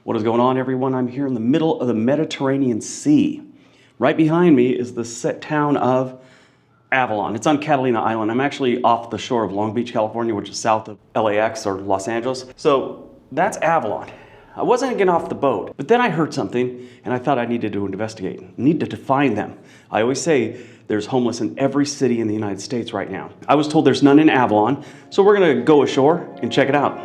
What is going on, everyone? I'm here in the middle of the Mediterranean Sea. Right behind me is the set town of Avalon. It's on Catalina Island. I'm actually off the shore of Long Beach, California, which is south of LAX or Los Angeles. So that's Avalon. I wasn't getting off the boat, but then I heard something and I thought I needed to investigate. I needed to find them. I always say there's homeless in every city in the United States right now. I was told there's none in Avalon, so we're gonna go ashore and check it out.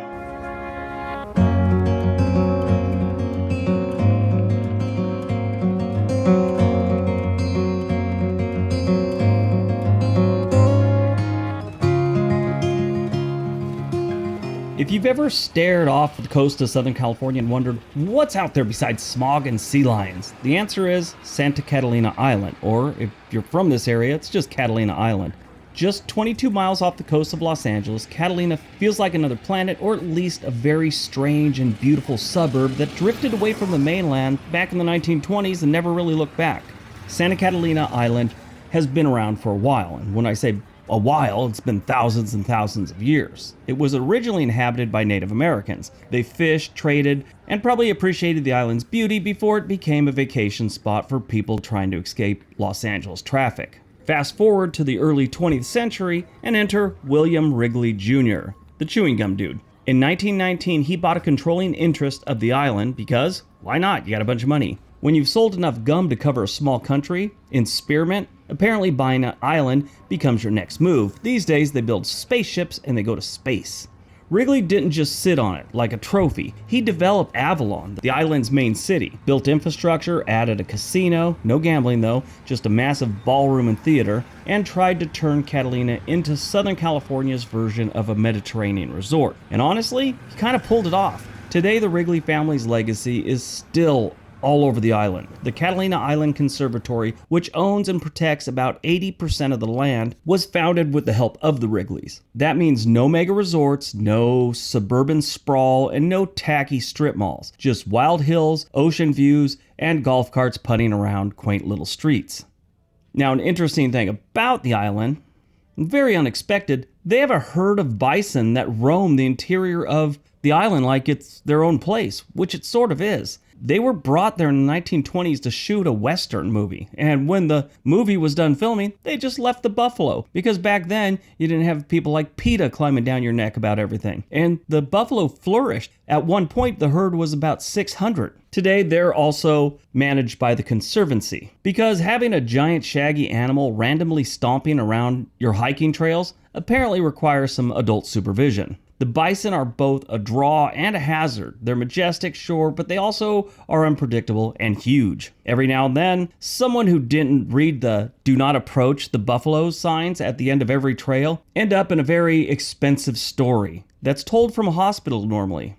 If you've ever stared off the coast of Southern California and wondered what's out there besides smog and sea lions, the answer is Santa Catalina Island, or if you're from this area, it's just Catalina Island. Just 22 miles off the coast of Los Angeles, Catalina feels like another planet, or at least a very strange and beautiful suburb that drifted away from the mainland back in the 1920s and never really looked back. Santa Catalina Island has been around for a while, and when I say a while, it's been thousands and thousands of years. It was originally inhabited by Native Americans. They fished, traded, and probably appreciated the island's beauty before it became a vacation spot for people trying to escape Los Angeles traffic. Fast forward to the early 20th century and enter William Wrigley Jr., the chewing gum dude. In 1919, he bought a controlling interest of the island because, why not? You got a bunch of money. When you've sold enough gum to cover a small country in spearmint, apparently buying an island becomes your next move. These days they build spaceships and they go to space. Wrigley didn't just sit on it like a trophy. He developed Avalon, the island's main city, built infrastructure, added a casino, no gambling though, just a massive ballroom and theater, and tried to turn Catalina into Southern California's version of a Mediterranean resort. And honestly, he kind of pulled it off. Today the Wrigley family's legacy is still all over the island. The Catalina Island Conservatory, which owns and protects about 80% of the land, was founded with the help of the Wrigleys. That means no mega resorts, no suburban sprawl, and no tacky strip malls. Just wild hills, ocean views, and golf carts putting around quaint little streets. Now, an interesting thing about the island, very unexpected, they have a herd of bison that roam the interior of the island like it's their own place, which it sort of is. They were brought there in the 1920s to shoot a Western movie, and when the movie was done filming, they just left the buffalo, because back then, you didn't have people like PETA climbing down your neck about everything. And the buffalo flourished. At one point, the herd was about 600. Today, they're also managed by the Conservancy, because having a giant shaggy animal randomly stomping around your hiking trails apparently requires some adult supervision. The bison are both a draw and a hazard. They're majestic, sure, but they also are unpredictable and huge. Every now and then, someone who didn't read the "do not approach the buffalo" signs at the end of every trail end up in a very expensive story that's told from a hospital normally.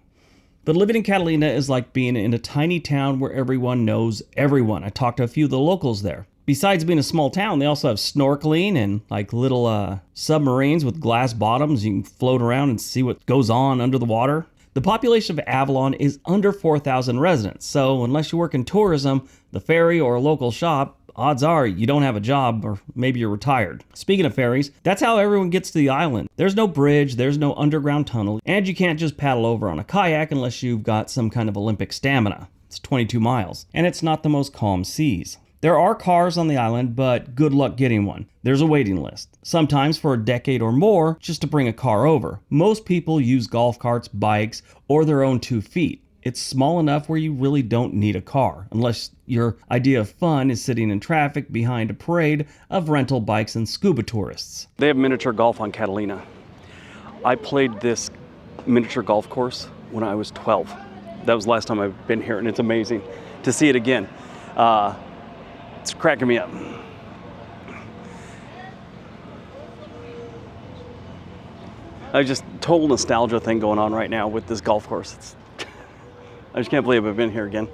But living in Catalina is like being in a tiny town where everyone knows everyone. I talked to a few of the locals there. Besides being a small town, they also have snorkeling and like little submarines with glass bottoms. You can float around and see what goes on under the water. The population of Avalon is under 4,000 residents, so unless you work in tourism, the ferry, or a local shop, odds are you don't have a job, or maybe you're retired. Speaking of ferries, that's how everyone gets to the island. There's no bridge, there's no underground tunnel, and you can't just paddle over on a kayak unless you've got some kind of Olympic stamina. It's 22 miles, and it's not the most calm seas. There are cars on the island, but good luck getting one. There's a waiting list, sometimes for a decade or more, just to bring a car over. Most people use golf carts, bikes, or their own 2 feet. It's small enough where you really don't need a car, unless your idea of fun is sitting in traffic behind a parade of rental bikes and scuba tourists. They have miniature golf on Catalina. I played this miniature golf course when I was 12. That was the last time I've been here, and it's amazing to see it again. It's cracking me up. I just total nostalgia thing going on right now with this golf course. I just can't believe I've been here again.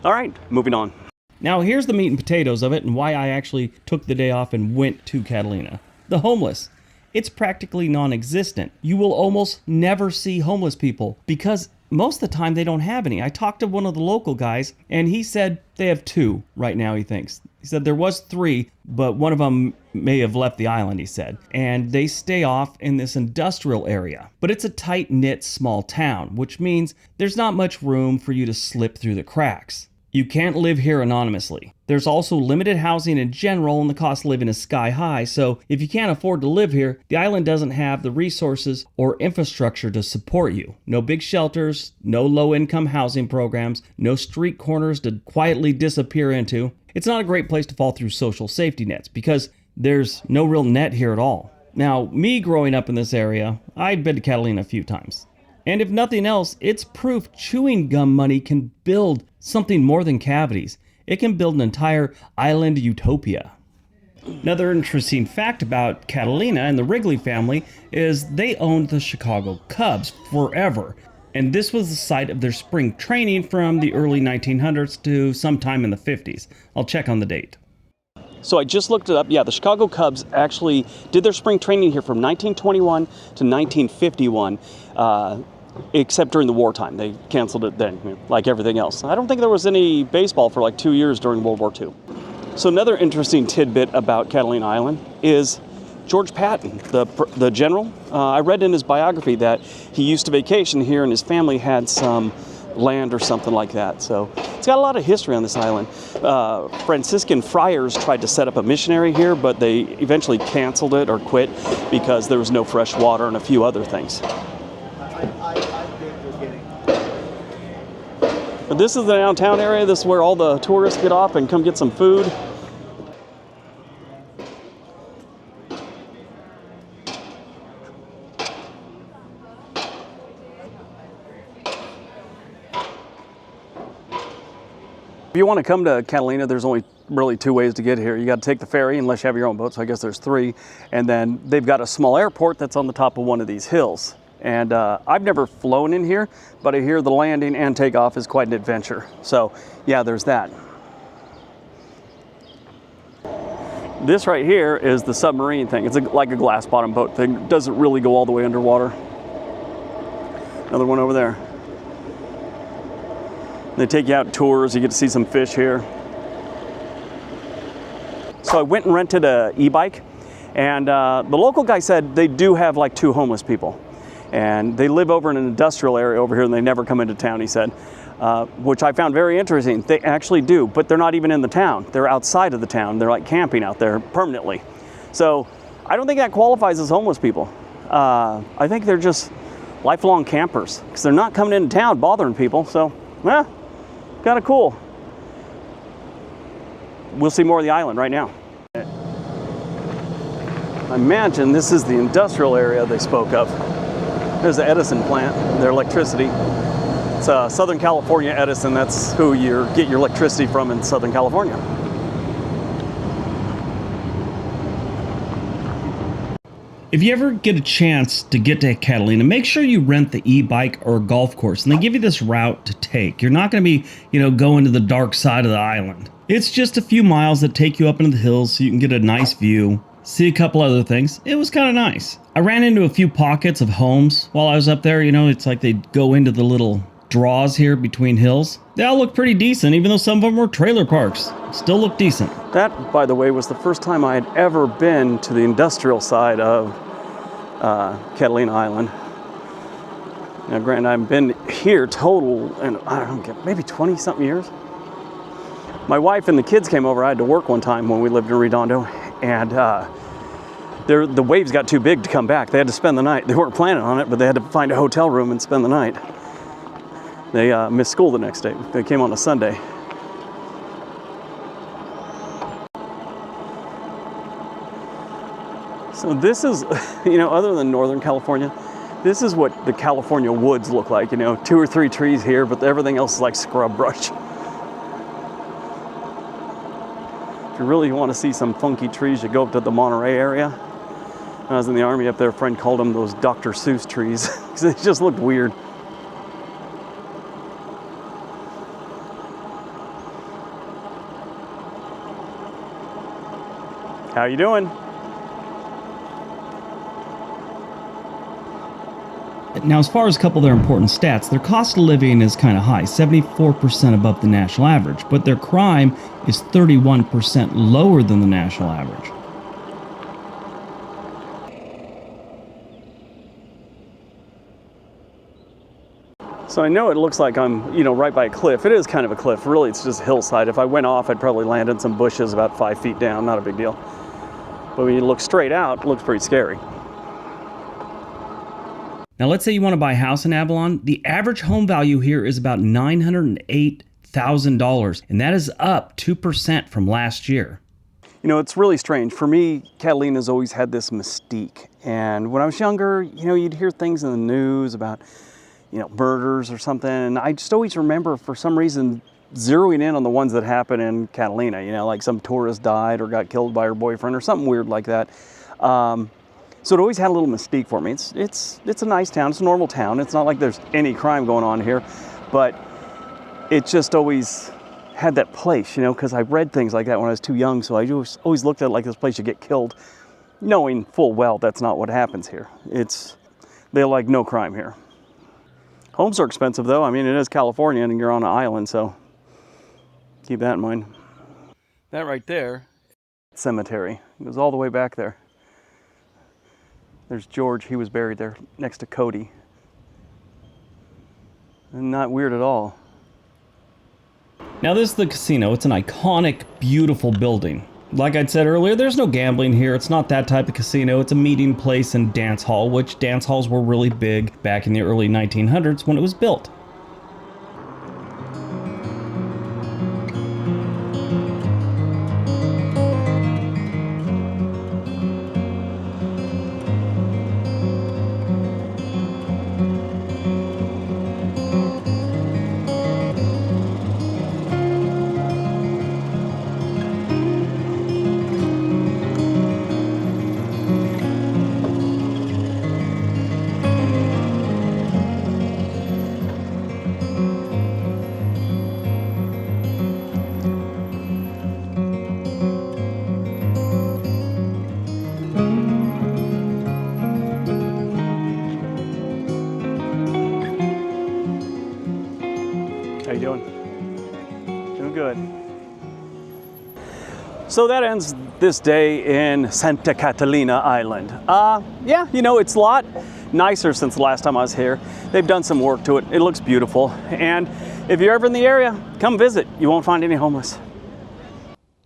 All right, moving on. Now here's the meat and potatoes of it and why I actually took the day off and went to Catalina. The homeless. It's practically non-existent. You will almost never see homeless people because most of the time they don't have any. I talked to one of the local guys, and he said they have 2 right now, he thinks. He said there was 3, but one of them may have left the island, he said. And they stay off in this industrial area. But it's a tight-knit small town, which means there's not much room for you to slip through the cracks. You can't live here anonymously. There's also limited housing in general, and the cost of living is sky high, so if you can't afford to live here, the island doesn't have the resources or infrastructure to support you. No big shelters, no low-income housing programs, no street corners to quietly disappear into. It's not a great place to fall through social safety nets because there's no real net here at all. Now, me growing up in this area, I'd been to Catalina a few times. And if nothing else, it's proof chewing gum money can build something more than cavities. It can build an entire island utopia. Another interesting fact about Catalina and the Wrigley family is they owned the Chicago Cubs forever. And this was the site of their spring training from the early 1900s to sometime in the 50s. I'll check on the date. So I just looked it up. Yeah, the Chicago Cubs actually did their spring training here from 1921 to 1951. Except during the wartime. They canceled it then, like everything else. I don't think there was any baseball for like 2 years during World War II. So another interesting tidbit about Catalina Island is George Patton, the general. I read in his biography that he used to vacation here and his family had some land or something like that. So it's got a lot of history on this island. Franciscan friars tried to set up a missionary here, but they eventually canceled it or quit because there was no fresh water and a few other things. But this is the downtown area. This is where all the tourists get off and come get some food. If you want to come to Catalina, there's only really 2 ways to get here. You got to take the ferry, unless you have your own boat, so I guess there's 3. And then they've got a small airport that's on the top of one of these hills. And I've never flown in here, but I hear the landing and takeoff is quite an adventure. So yeah, there's that. This right here is the submarine thing. It's like a glass bottom boat thing. It doesn't really go all the way underwater. Another one over there. They take you out tours, you get to see some fish here. So I went and rented a e-bike, and the local guy said they do have like 2 homeless people. And they live over in an industrial area over here and they never come into town, he said, which I found very interesting. They actually do, but they're not even in the town. They're outside of the town. They're like camping out there permanently. So I don't think that qualifies as homeless people. I think they're just lifelong campers because they're not coming into town bothering people. So, kind of cool. We'll see more of the island right now. I imagine this is the industrial area they spoke of. There's the Edison plant, their electricity. It's Southern California Edison. That's who you get your electricity from in Southern California. If you ever get a chance to get to Catalina, make sure you rent the e-bike or golf course, and they give you this route to take. You're not going to be, going to the dark side of the island. It's just a few miles that take you up into the hills so you can get a nice view, see a couple other things. It was kind of nice. I ran into a few pockets of homes while I was up there. It's like they go into the little draws here between hills. They all look pretty decent, even though some of them were trailer parks. Still look decent. That, by the way, was the first time I had ever been to the industrial side of Catalina Island. Now, granted, I've been here total, and I don't know, maybe 20-something years. My wife and the kids came over. I had to work one time when we lived in Redondo, and the waves got too big to come back. They had to spend the night. They weren't planning on it, but they had to find a hotel room and spend the night. They missed school the next day. They came on a Sunday. So this is, other than Northern California, this is what the California woods look like. 2 or 3 trees here, but everything else is like scrub brush. If you really want to see some funky trees, you go up to the Monterey area. When I was in the Army up there, a friend called them those Dr. Seuss trees because they just looked weird. How you doing? Now, as far as a couple of their important stats, their cost of living is kind of high, 74% above the national average, but their crime is 31% lower than the national average. So I know it looks like I'm, right by a cliff. It is kind of a cliff. Really, it's just a hillside. If I went off, I'd probably land in some bushes about 5 feet down. Not a big deal. But when you look straight out, it looks pretty scary. Now, let's say you want to buy a house in Avalon. The average home value here is about $908,000, and that is up 2% from last year. It's really strange. For me, Catalina's always had this mystique. And when I was younger, you'd hear things in the news about murders or something. And I just always remember, for some reason, zeroing in on the ones that happen in Catalina, like some tourist died or got killed by her boyfriend or something weird like that. So it always had a little mystique for me. It's a nice town. It's a normal town. It's not like there's any crime going on here, but it just always had that place, because I read things like that when I was too young. So I just always looked at it like this place you get killed, knowing full well that's not what happens here. They're like no crime here. Homes are expensive, though. I mean, it is California, and you're on an island, so keep that in mind. That right there, cemetery. It goes all the way back there. There's George. He was buried there next to Cody. And not weird at all. Now, this is the casino. It's an iconic, beautiful building. Like I'd said earlier, there's no gambling here. It's not that type of casino. It's a meeting place and dance hall, which dance halls were really big back in the early 1900s when it was built. How you doing? Doing good. So that ends this day in Santa Catalina Island. Yeah, it's a lot nicer since the last time I was here. They've done some work to it. It looks beautiful. And if you're ever in the area, come visit. You won't find any homeless.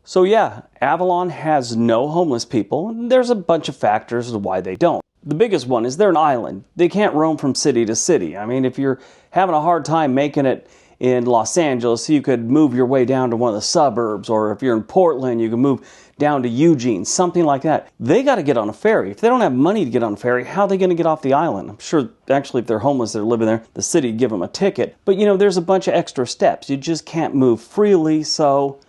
So yeah, Avalon has no homeless people. There's a bunch of factors as to why they don't. The biggest one is they're an island. They can't roam from city to city. I mean, if you're having a hard time making it in Los Angeles, you could move your way down to one of the suburbs, or if you're in Portland, you can move down to Eugene, something like that. They got to get on a ferry. If they don't have money to get on a ferry, how are they going to get off the island? I'm sure, actually, if they're homeless, they're living there, the city would give them a ticket. But, there's a bunch of extra steps. You just can't move freely, so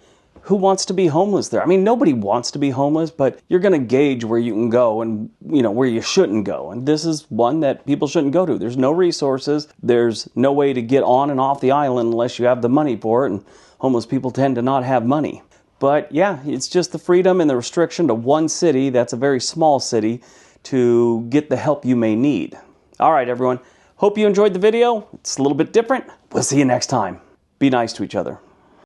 who wants to be homeless there? I mean, nobody wants to be homeless, but you're going to gauge where you can go and, where you shouldn't go. And this is one that people shouldn't go to. There's no resources. There's no way to get on and off the island unless you have the money for it. And homeless people tend to not have money. But yeah, it's just the freedom and the restriction to one city, that's a very small city, to get the help you may need. All right, everyone. Hope you enjoyed the video. It's a little bit different. We'll see you next time. Be nice to each other.